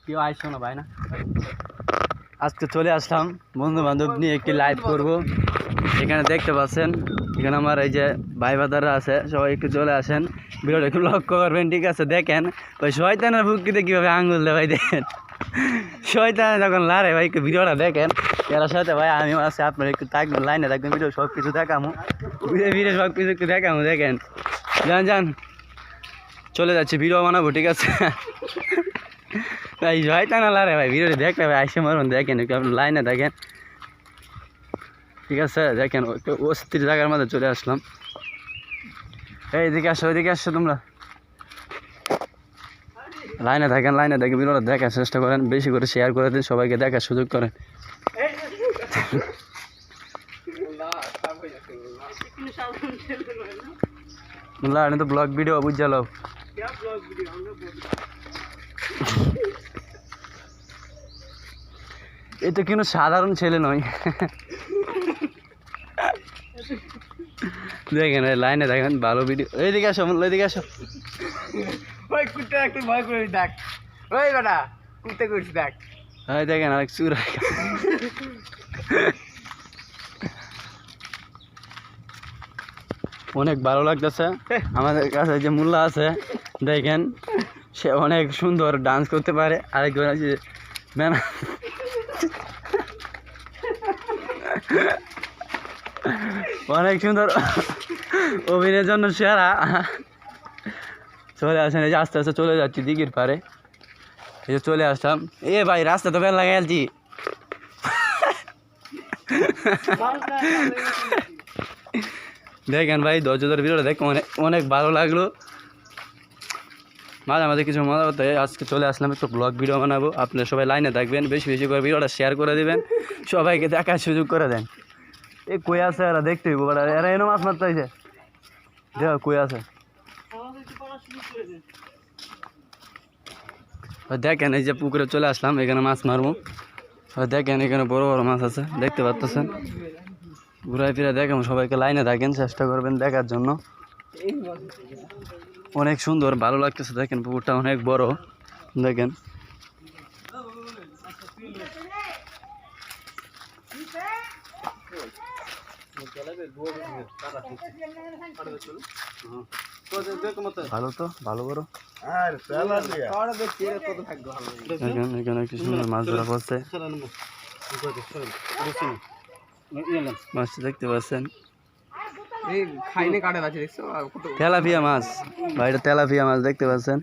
কেউ আসছো না ভাই না, আজকে চলে আসলাম বন্ধু বান্ধব নিয়ে একটি লাইভ করব। এখানে দেখতে পাচ্ছেন এখানে আমার এই যে ভাই বাদাররা আছে, সবাই একটু চলে আসেন, ভিডিওটা একটু লক্ষ্য করবেন। ঠিক আছে, দেখেন ওই শয়তানের বুকিতে কীভাবে আঙুল দেয় ভাই, দেখেন শয়তান যখন লারে ভাই, একটু ভিডিওটা দেখেন। এরা সাথে ভাই আমিও আছে, আপনার একটু থাকবেন, লাইনে থাকবেন, ভিডিও সব কিছু দেখামো, ভিডিও সব কিছু একটু দেখামো। দেখেন যান যান, চলে যাচ্ছি, ভিডিও বানাবো। ঠিক আছে ভাই শয়তান লারে ভাই, ভিডিওটা দেখলে ভাই আইসে মারুন। দেখেন একটু আপনি লাইনে দেখেন। ঠিক আছে, দেখেন একটু অস্থির জায়গার মধ্যে চলে আসলাম। এইদিকে আসো, ওইদিকে আসো তোমরা, লাইনে থাকেন, লাইনে দেখে ভিডিওটা দেখার চেষ্টা করেন, বেশি করে শেয়ার করে দিন, সবাইকে দেখার সুযোগ করেন। এটা তো ব্লগ ভিডিও বুঝালো, এ তো কিন্তু সাধারণ ছেলে নয়। দেখেন লাইনে দেখেন, ভালো ভিডিও। এইদিকে আসো, এইদিকে আসো। ওই কুত্তে একটু ভয় করে দেখ, ওই বেটা কুত্তে করিস দেখ। এই দেখেন আরেক চুর, অনেক ভালো লাগতেছে আমাদের কাছে। যে মোল্লা আছে দেখেন, সে অনেক সুন্দর ডান্স করতে পারে। আরেকজন আছে ম্যাম, অনেক সুন্দর অভিনয়ের জন্য সেরা। চলে আসেন, এই যে আস্তে আস্তে চলে যাচ্ছি দিঘির পারে, এই যে চলে আসলাম। এ ভাই রাস্তা তো বেল লাগাইছি। দেখেন ভাই, ধৈর্য ধরে ভিডিওটা দেখো, অনেক অনেক ভালো লাগলো। মাঝে মাঝে কিছু মজা করতে আজকে চলে আসলাম, একটু ব্লগ ভিডিও বানাবো। আপনারা সবাই লাইনে থাকবেন, বেশি বেশি করে ভিডিওটা শেয়ার করে দিবেন, সবাইকে দেখার সুযোগ করে দেন। এই কই আছে এরা, দেখতে হইব, এরা এনে মাছ মারতে হয়েছে। দেখ কই আছে, দেখেন এই যে পুকুরে চলে আসলাম, এখানে মাছ মারবো। দেখেন এখানে বড় বড় মাছ আছে, দেখতে পাচ্ছেন। ঘুরাই ফিরে দেখেন, সবাইকে লাইনে থাকেন, চেষ্টা করবেন দেখার জন্য। অনেক সুন্দর, ভালো লাগতেছে। দেখেন পুকুরটা অনেক বড়, দেখেন। ভালো তো, ভালো বড়। এখানে কি সুন্দর মাছ ধরা পড়ছে, মাছটা দেখতে পাচ্ছেন। তেলাপিয়া মাছ ভাই, এটা তেলাপিয়া মাছ দেখতে পাচ্ছেন।